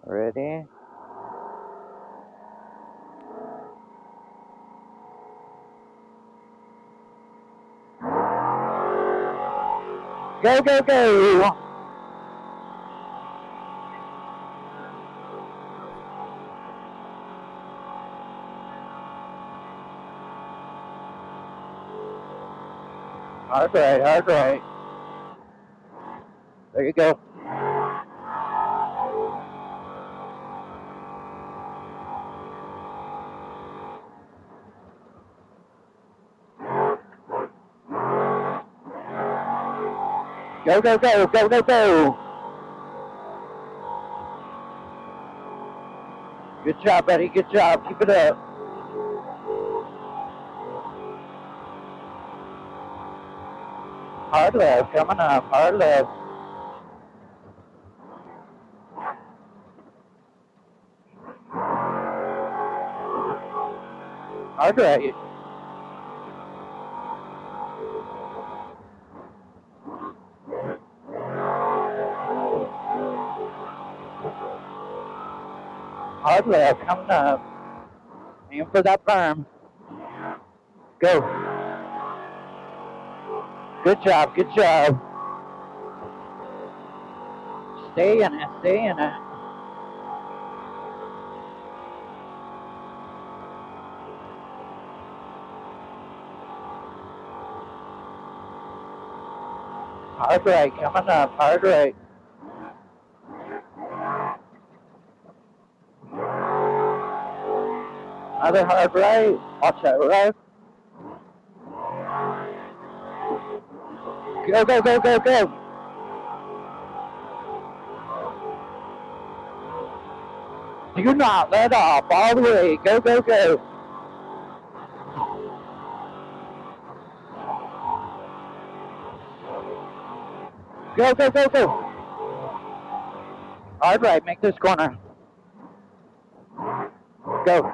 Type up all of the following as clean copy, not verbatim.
Ready? Go, go, go! Hard right, hard right. There you go. Go, go, go, go, go, go! Good job, buddy, good job. Keep it up. Hard left, coming up, hard left. Hard right. Hard left, coming up. Aim for that berm. Go. Good job, good job. Stay in it, stay in it. Hard right, coming up, hard right. Another hard right. Watch that right. Go, go, go, go, go. Do not let off all the way. Go, go, go. Go, go, go, go. Hard right, make this corner. Go.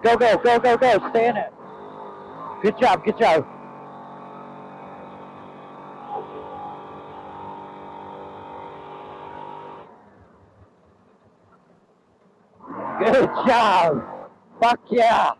Go, go, go, go, go. Stay in it. Good job, good job. Good job. Fuck yeah.